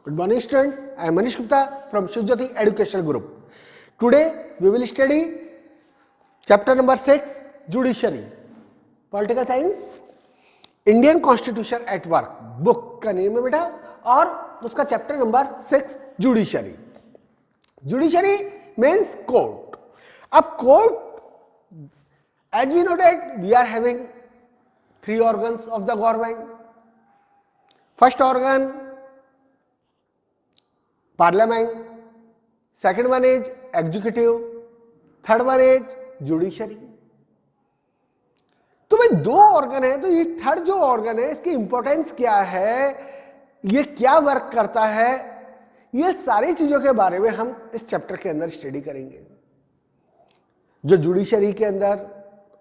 Good morning students, I am Manish Gupta from Shivjyoti Educational Group. Today we will study chapter number 6 Judiciary, Political Science, Indian Constitution at Work. Book का name है बेटा और उसका chapter number 6 Judiciary. Judiciary means court. अब court, as we know that we are having three organs of the government. First organ Parliament, second one is executive, third one is judiciary. तो भाई दो organ है, तो ये third जो organ है इसकी इंपॉर्टेंस क्या है, ये क्या वर्क करता है, ये सारी चीजों के बारे में हम इस चैप्टर के अंदर स्टडी करेंगे. जो जुडिशरी के अंदर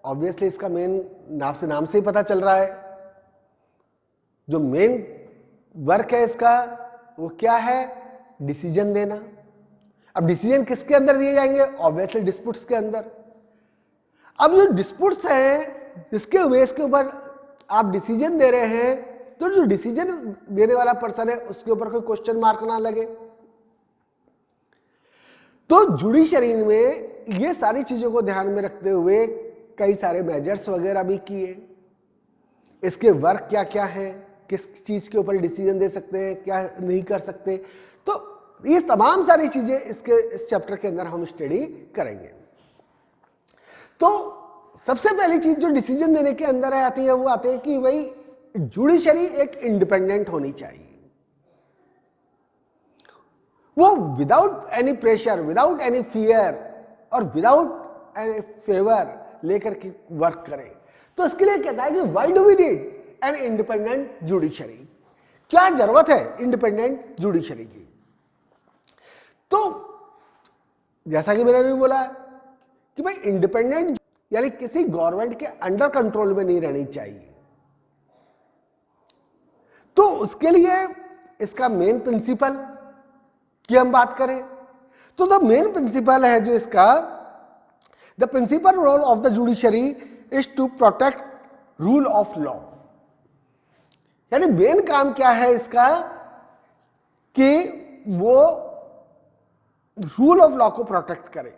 ऑब्वियसली इसका मेन नाम से ही पता चल रहा है, जो मेन वर्क है इसका वो क्या है, डिसीजन देना. अब डिसीजन किसके अंदर दिए जाएंगे, ऑब्वियसली डिस्प्यूट्स के अंदर. अब जो डिस्प्यूट्स हैं जिसके बेस के ऊपर आप डिसीजन दे रहे हैं, तो जो डिसीजन देने वाला पर्सन है उसके ऊपर कोई क्वेश्चन मार्क ना लगे. तो जुडिशरी में ये सारी चीजों को ध्यान में रखते हुए कई सारे मेजर्स वगैरह भी किए. इसके वर्क क्या क्या है, किस चीज के ऊपर डिसीजन दे सकते हैं, क्या नहीं कर सकते, तो ये तमाम सारी चीजें इस चैप्टर के अंदर हम स्टडी करेंगे. तो सबसे पहली चीज जो डिसीजन देने के अंदर आती है वो आती है कि भाई जुडिशरी एक इंडिपेंडेंट होनी चाहिए. वो without any pressure, without any fear और विदाउट एनी फेवर लेकर के वर्क करे. तो इसके लिए कहता है कि why do we need an independent judiciary, क्या जरूरत है इंडिपेंडेंट जुडिशरी की. तो जैसा कि मैंने अभी बोला कि भाई इंडिपेंडेंट यानी किसी गवर्नमेंट के अंडर कंट्रोल में नहीं रहनी चाहिए. तो उसके लिए इसका मेन प्रिंसिपल की हम बात करें तो द मेन प्रिंसिपल है जो इसका, the principal role of the judiciary is to protect rule of law. यानी मेन काम क्या है इसका कि वो रूल ऑफ लॉ को प्रोटेक्ट करे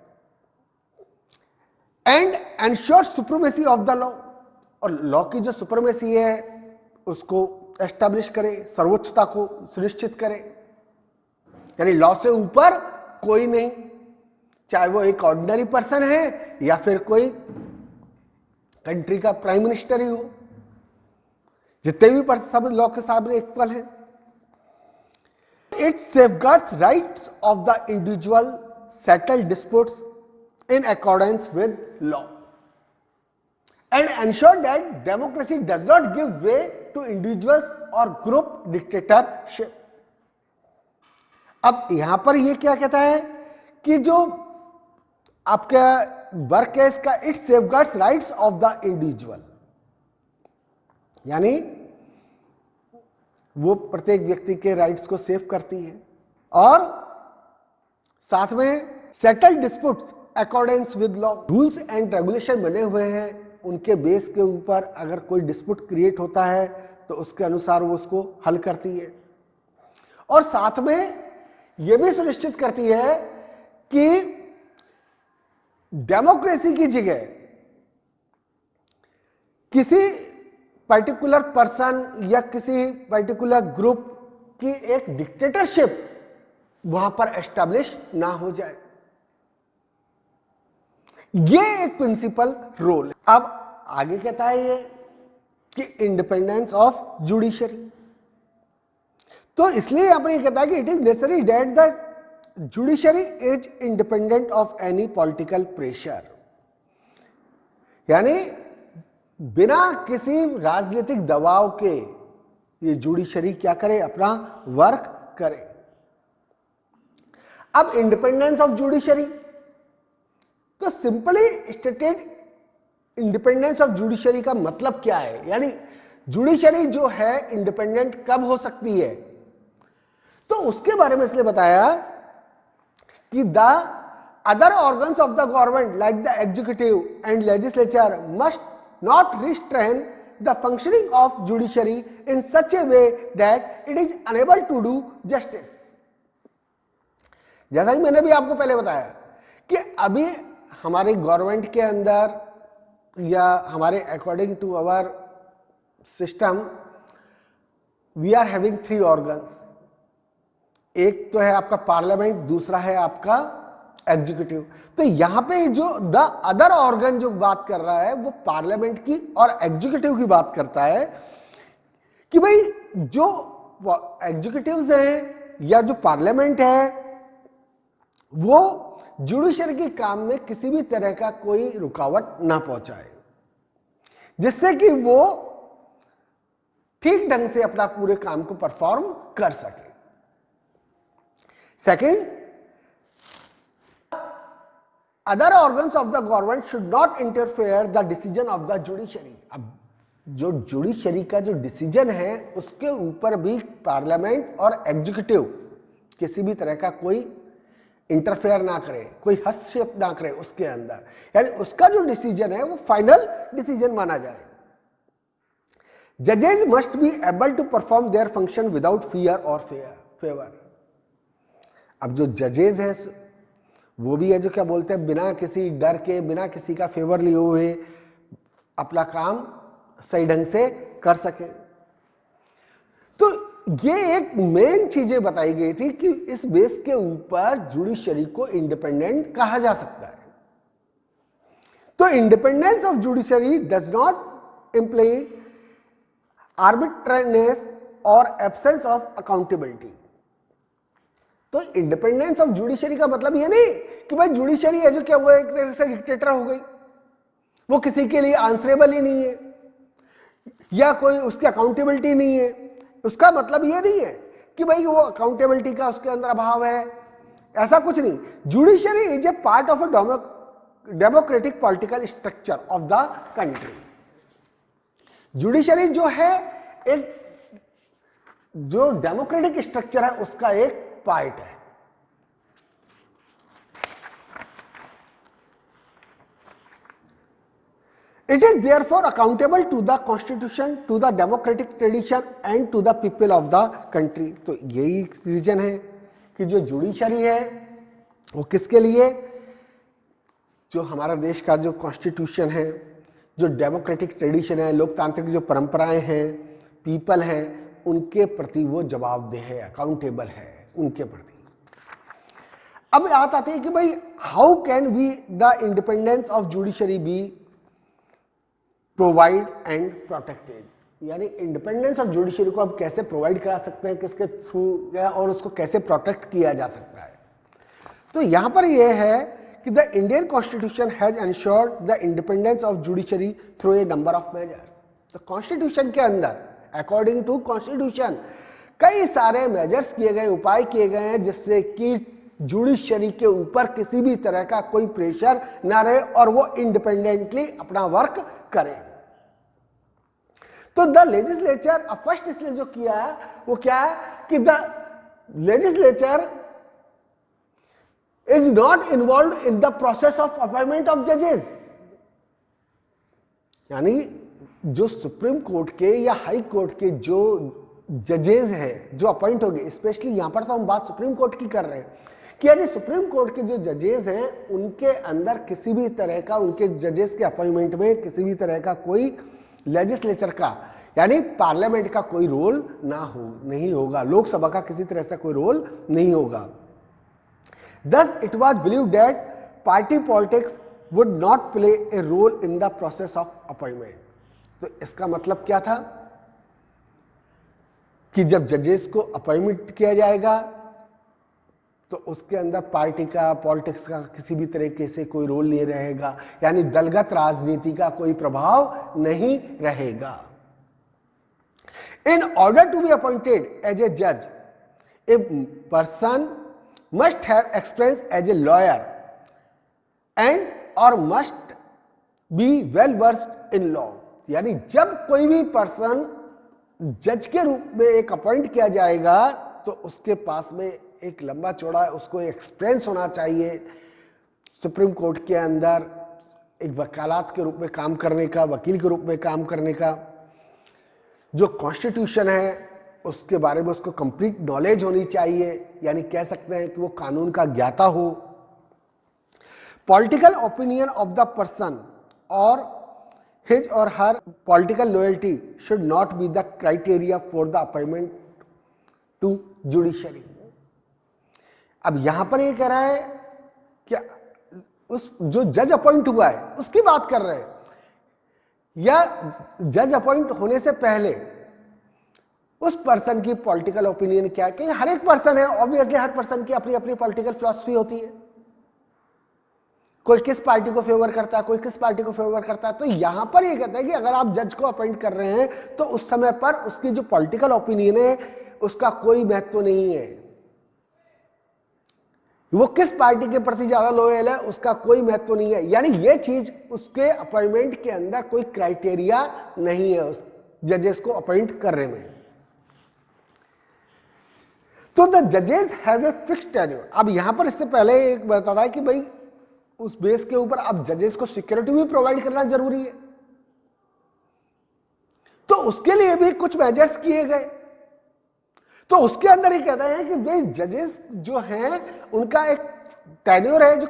and ensure supremacy of the law, और लॉ की जो सुप्रीमेसी है उसको एस्टैब्लिश करे, सर्वोच्चता को सुनिश्चित करे. यानी लॉ से ऊपर कोई नहीं, चाहे वो एक ऑर्डिनरी पर्सन है या फिर कोई कंट्री का प्राइम मिनिस्टर ही हो, जितने भी पर्सन सब लॉ के सामने इक्वल है. It safeguards rights of the individual, settle disputes in accordance with law, and ensure that democracy does not give way to individuals or group dictatorship. अब यहां पर ये क्या कहता है कि जो आपका वर्क है इसका, it safeguards rights of the individual, यानी वो प्रत्येक व्यक्ति के राइट्स को सेव करती है, और साथ में settle disputes according with law, rules and regulation बने हुए हैं उनके बेस के ऊपर अगर कोई डिस्प्यूट क्रिएट होता है तो उसके अनुसार वो उसको हल करती है. और साथ में ये भी सुनिश्चित करती है कि डेमोक्रेसी की जगह किसी पर्टिकुलर पर्सन या किसी पर्टिकुलर ग्रुप की एक डिक्टेटरशिप वहां पर एस्टैब्लिश ना हो जाए. ये एक प्रिंसिपल रोल है. अब आगे कहता है ये कि इंडिपेंडेंस ऑफ जुडिशरी, तो इसलिए यहां पर ये कहता है कि it is necessary that the judiciary is independent of any political pressure. यानी बिना किसी राजनीतिक दबाव के ये जुडिशरी क्या करे, अपना वर्क करे. अब इंडिपेंडेंस ऑफ जुडिशरी, तो simply stated independence of judiciary का मतलब क्या है, यानी जुडिशरी जो है इंडिपेंडेंट कब हो सकती है, तो उसके बारे में इसलिए बताया कि the other organs of the government like the executive and legislature must not restrain the functioning of judiciary in such a way that it is unable to do justice. जैसा कि मैंने भी आपको पहले बताया कि अभी हमारे गवर्नमेंट के अंदर या हमारे according to our system we are having 3 organs. एक तो है आपका पार्लियामेंट, दूसरा है आपका एग्जीक्यूटिव. तो यहां पे जो द अदर ऑर्गन जो बात कर रहा है वो पार्लियामेंट की और एग्जीक्यूटिव की बात करता है कि भाई जो एग्जीक्यूटिव्स हैं या जो पार्लियामेंट है वो जुडिशरी के काम में किसी भी तरह का कोई रुकावट ना पहुंचाए, जिससे कि वो ठीक ढंग से अपना पूरे काम को परफॉर्म कर सके. Second, other organs of the government should not interfere the decision of the judiciary. अब जो जुडिशरी का जो डिसीजन है उसके ऊपर भी पार्लियामेंट और एग्जीक्यूटिव किसी भी तरह का कोई इंटरफेयर ना करे, कोई हस्तक्षेप ना करे उसके अंदर, यानी उसका जो डिसीजन है वो फाइनल डिसीजन माना जाए. जजेस must be able to perform their function without fear और फेवर. अब जो जजेस हैं वो भी है जो क्या बोलते हैं बिना किसी डर के, बिना किसी का फेवर लिए हुए अपना काम सही ढंग से कर सके. तो ये एक मेन चीजें बताई गई थी कि इस बेस के ऊपर जुडिशरी को इंडिपेंडेंट कहा जा सकता है. तो independence of judiciary does not imply arbitrariness और एब्सेंस ऑफ अकाउंटेबिलिटी. तो इंडिपेंडेंस ऑफ जुडिशरी का मतलब ये नहीं कि भाई जुडिशरी है जो क्या वो एक तरह से डिक्टेटर हो गई, वो किसी के लिए आंसरेबल ही नहीं है या कोई उसकी अकाउंटेबिलिटी नहीं है. उसका मतलब ये नहीं है कि भाई वो अकाउंटेबिलिटी का उसके अंदर अभाव है, ऐसा कुछ नहीं. Judiciary is a part of a democratic political structure of the country. Judiciary जो है एक जो डेमोक्रेटिक स्ट्रक्चर है उसका एक पार्ट है. It is therefore accountable to the constitution, to the democratic tradition and to the people of the country. तो यही रीजन है कि जो जुडिशरी है वो किसके लिए, जो हमारा देश का जो कॉन्स्टिट्यूशन है, जो डेमोक्रेटिक ट्रेडिशन है, लोकतांत्रिक जो परंपराएं हैं, पीपल हैं, उनके प्रति वो जवाबदेह है, अकाउंटेबल है उनके प्रति. अब बात आती है कि भाई how can we the independence of judiciary be provide and protected. यानी इंडिपेंडेंस ऑफ जुडिशरी को अब कैसे प्रोवाइड करा सकते हैं, किसके थ्रू और उसको कैसे प्रोटेक्ट किया जा सकता है. तो यहां पर यह है कि the Indian constitution has ensured the independence of judiciary through a number of measures. तो कॉन्स्टिट्यूशन के अंदर अकॉर्डिंग टू कॉन्स्टिट्यूशन कई सारे मेजर्स किए गए, उपाय किए गए हैं जिससे कि जुडिशरी के ऊपर किसी भी तरह का कोई प्रेशर ना रहे और वो इंडिपेंडेंटली अपना वर्क करे. तो द लेजिस्लेचर फर्स्ट इसने जो किया है वो क्या है कि the legislature is not involve in the process of appointment of जजेस. यानी जो सुप्रीम कोर्ट के या हाई कोर्ट के जो जजेस हैं जो अपॉइंट हो गए, स्पेशली यहां पर तो हम बात सुप्रीम कोर्ट की कर रहे हैं कि यानी सुप्रीम कोर्ट के जो जजेस हैं उनके अंदर किसी भी तरह का, उनके जजेस के अपॉइंटमेंट में किसी भी तरह का कोई लेजिस्लेचर का यानी पार्लियामेंट का कोई रोल नहीं होगा, लोकसभा का किसी तरह से कोई रोल नहीं होगा. Thus it was believed that party politics would not play a role in the process of appointment. तो इसका मतलब क्या था कि जब जजेस को अपॉइंटमेंट किया जाएगा तो उसके अंदर पार्टी का, पॉलिटिक्स का किसी भी तरीके से कोई रोल नहीं रहेगा, यानी दलगत राजनीति का कोई प्रभाव नहीं रहेगा. In order to be appointed as a judge, a person must have experience as a lawyer and or must be well versed in law. यानी जब कोई भी पर्सन जज के रूप में एक अपॉइंट किया जाएगा तो उसके पास में एक लंबा चौड़ा उसको एक्सपीरियंस होना चाहिए सुप्रीम कोर्ट के अंदर एक वकालत के रूप में काम करने का, वकील के रूप में काम करने का, जो कॉन्स्टिट्यूशन है उसके बारे में उसको कंप्लीट नॉलेज होनी चाहिए, यानी कह सकते हैं कि वो कानून का ज्ञाता हो। Political opinion of the person और his or her political loyalty should not be the criteria for the appointment to judiciary। अब यहां पर ये कह रहा है कि उस जो जज अपॉइंट हुआ है उसकी बात कर रहे हैं, या जज अपॉइंट होने से पहले उस पर्सन की पॉलिटिकल ओपिनियन क्या है। कि हर एक पर्सन है, ऑब्वियसली हर पर्सन की अपनी अपनी पॉलिटिकल फिलॉसफी होती है, कोई किस पार्टी को फेवर करता है, कोई किस पार्टी को फेवर करता है। तो यहां पर ये कहता है कि अगर आप जज को अपॉइंट कर रहे हैं तो उस समय पर उसकी जो पॉलिटिकल ओपिनियन है उसका कोई महत्व नहीं है, वो किस पार्टी के प्रति ज्यादा लॉयल है उसका कोई महत्व नहीं है। यानी ये चीज उसके अपॉइंटमेंट के अंदर कोई क्राइटेरिया नहीं है उस जजेस को अपॉइंट करने में। तो द जजेस हैव ए फिक्स्ड टेन्योर। अब यहां पर इससे पहले एक बताता है कि भाई उस बेस के ऊपर अब जजेस को सिक्योरिटी भी प्रोवाइड करना जरूरी है, तो उसके लिए भी कुछ मेजर्स किए गए। तो उसके अंदर ही कहता है कि भाई जजेस जो हैं उनका एक टेन्योर है, जो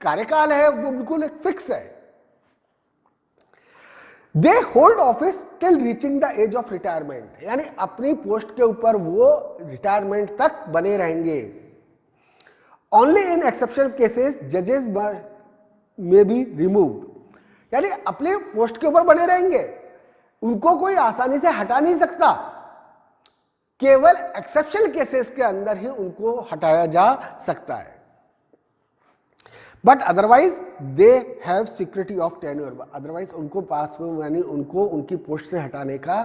कार्यकाल है वो बिल्कुल एक फिक्स है। They hold office till reaching the age of retirement, यानी अपनी पोस्ट के ऊपर वो रिटायरमेंट तक बने रहेंगे। ओनली इन एक्सेप्शनल केसेस जजेस में बी रिमूव्ड, यानी अपने पोस्ट के ऊपर बने रहेंगे, उनको कोई आसानी से हटा नहीं सकता, केवल एक्सेप्शनल केसेस के अंदर ही उनको हटाया जा सकता है। But otherwise they have security of tenure, otherwise उनको पास में यानी उनको उनकी पोस्ट से हटाने का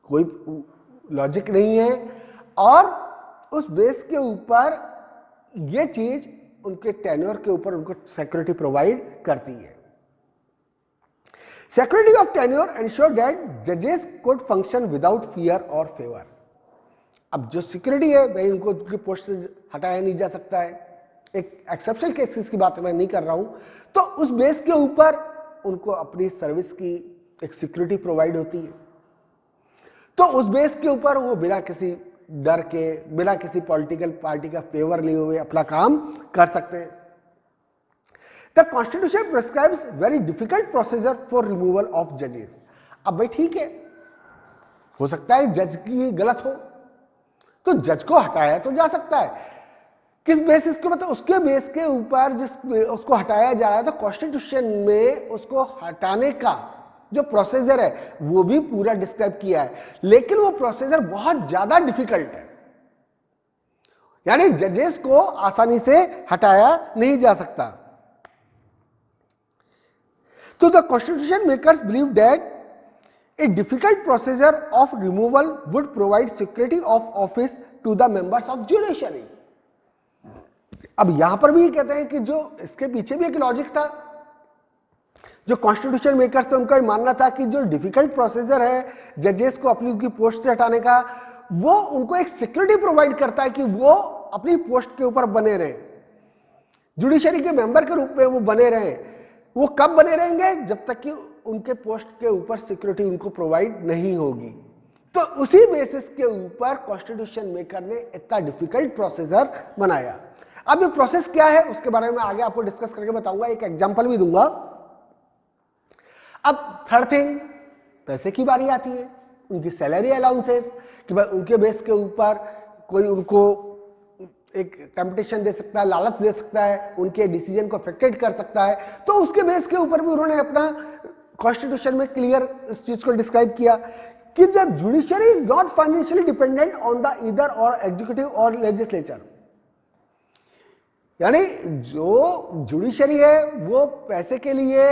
कोई लॉजिक नहीं है, और उस बेस के ऊपर ये चीज उनके टेन्योर के ऊपर उनको सिक्योरिटी प्रोवाइड करती है। Security of tenure ensure that जजेस कुड फंक्शन विदाउट फियर और फेवर। अब जो सिक्योरिटी है भाई उनको उनकी पोस्ट से हटाया नहीं जा सकता है, एक एक्सेप्शनल केसेस की बात मैं नहीं कर रहा हूं। तो उस बेस के ऊपर उनको अपनी सर्विस की एक सिक्योरिटी प्रोवाइड होती है, तो उस बेस के ऊपर वो बिना किसी डर के, बिना किसी पॉलिटिकल पार्टी का फेवर लिए हुए अपना काम कर सकते हैं। The constitution prescribes very difficult procedure for removal of जजेस। अब भाई ठीक है, हो सकता है जज की गलत हो तो जज को हटाया तो जा सकता है, किस बेसिस के, मतलब उसके बेस के ऊपर जिस उसको हटाया जा रहा है, तो कॉन्स्टिट्यूशन में उसको हटाने का जो प्रोसीजर है वो भी पूरा डिस्क्राइब किया है, लेकिन वो प्रोसीजर बहुत ज्यादा डिफिकल्ट है, यानी जजेस को आसानी से हटाया नहीं जा सकता। तो the constitution makers believe that a difficult procedure of removal would provide security of office to the members of judiciary. अब यहां पर भी कहते हैं कि जो इसके पीछे भी एक लॉजिक था, जो कॉन्स्टिट्यूशन मेकर्स थे उनका ये मानना था कि जो डिफिकल्ट प्रोसीजर है जजेस को अपनी उनकी पोस्ट से हटाने का, वो उनको एक सिक्योरिटी प्रोवाइड करता है कि वो अपनी पोस्ट के ऊपर बने रहे, जुडिशरी के मेंबर के रूप में वो बने रहे। वो कब बने रहेंगे? जब तक कि उनके पोस्ट के ऊपर सिक्योरिटी उनको प्रोवाइड नहीं होगी। तो उसी बेसिस के ऊपर कॉन्स्टिट्यूशन मेकर ने इतना डिफिकल्ट प्रोसीजर बनाया। अब ये प्रोसेस क्या है उसके बारे में आगे आपको डिस्कस करके बताऊंगा, एक एग्जांपल भी दूंगा। अब थर्ड थिंग, पैसे की बारी आती है, उनकी सैलरी अलाउंसेस, कि भाई उनके बेस के ऊपर कोई उनको एक टेम्पटेशन दे सकता है, लालच दे सकता है, उनके डिसीजन को अफेक्टेड कर सकता है। तो उसके बेस के ऊपर भी उन्होंने अपना कॉन्स्टिट्यूशन में क्लियर इस चीज को डिस्क्राइब किया कि the judiciary is not financially dependent on the either और एग्जीक्यूटिव और लेजिस्लेचर, यानी जो जुडिशरी है वो पैसे के लिए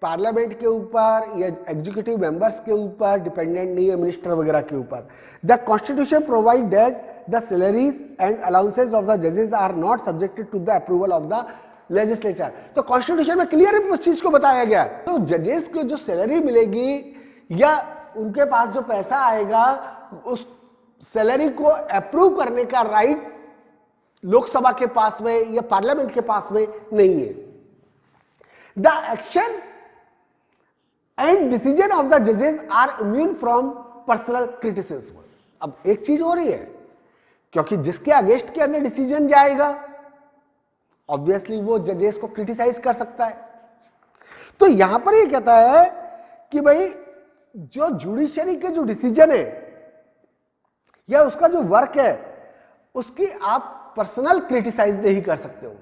पार्लियामेंट के ऊपर या एग्जीक्यूटिव मेंबर्स के ऊपर डिपेंडेंट नहीं है, मिनिस्टर वगैरह के ऊपर। The constitution provide that the salaries and allowances of the जजेस are not subjected to the approval of the legislature. तो कॉन्स्टिट्यूशन में क्लियर इस चीज को बताया गया है। तो जजेस को जो सैलरी मिलेगी या उनके पास जो पैसा आएगा, उस सैलरी को अप्रूव करने का राइट लोकसभा के पास में या पार्लियामेंट के पास में नहीं है। The action and decision of the जजेस are immune from personal criticism. अब एक चीज हो रही है, क्योंकि जिसके अगेंस्ट के अंदर डिसीजन जाएगा ऑब्वियसली वो जजेस को क्रिटिसाइज कर सकता है। तो यहां पर ये कहता है कि भाई जो जुडिशरी के जो डिसीजन है या उसका जो वर्क है उसकी आप पर्सनल क्रिटिसाइज नहीं कर सकते हो,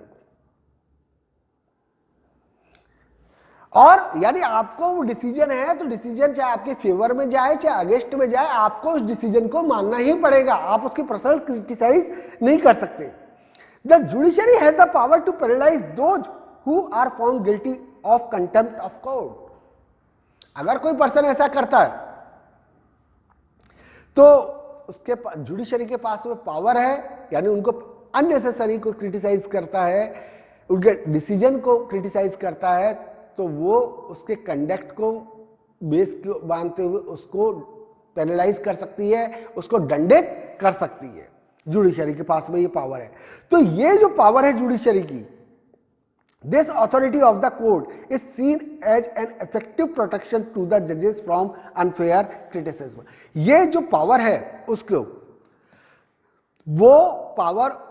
और यानी आपको वो डिसीजन है तो डिसीजन चाहे आपके फेवर में जाए चाहे अगेंस्ट में जाए आपको उस डिसीजन को मानना ही पड़ेगा, आप उसकी पर्सनल क्रिटिसाइज नहीं कर सकते। The judiciary has the power to penalise those who are found guilty of contempt of court. अगर कोई पर्सन ऐसा करता है तो उसके जुडिशरी के पास वो पावर है, यानी उनको अननेसेसरी को क्रिटिसाइज करता है, उनके डिसीजन को क्रिटिसाइज करता है, तो वो उसके कंडक्ट को बेस को मानते हुए उसको पेनलाइज कर सकती है, उसको दंडित कर सकती है। जुडिशरी के पास में ये पावर है। तो ये जो पावर है जुडिशरी की, this authority of the court is seen as an effective protection to the जजेस फ्रॉम अनफेयर क्रिटिसिज्म। ये जो पावर है उसको, वो पावर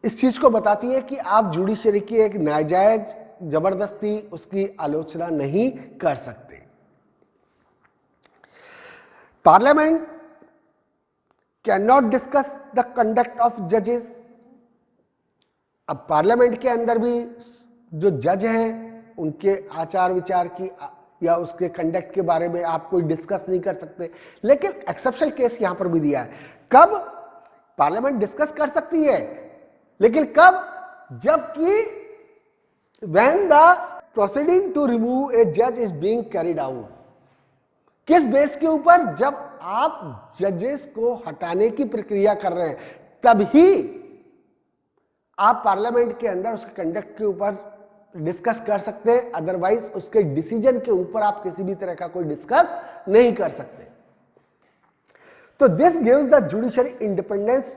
इस चीज को बताती है कि आप जुडिशरी की एक नाजायज जबरदस्ती उसकी आलोचना नहीं कर सकते। Parliament can not discuss the conduct of जजेस। अब पार्लियामेंट के अंदर भी जो जज हैं उनके आचार विचार की या उसके कंडक्ट के बारे में आप कोई डिस्कस नहीं कर सकते, लेकिन एक्सेप्शनल केस यहां पर भी दिया है। कब पार्लियामेंट डिस्कस कर सकती है, लेकिन कब? जबकि when the proceeding to remove a जज इज बीइंग कैरिड आउट। किस बेस के ऊपर? जब आप जजेस को हटाने की प्रक्रिया कर रहे हैं तभी आप पार्लियामेंट के अंदर उसके कंडक्ट के ऊपर डिस्कस कर सकते हैं, अदरवाइज उसके डिसीजन के ऊपर आप किसी भी तरह का कोई डिस्कस नहीं कर सकते। तो this gives the judiciary independence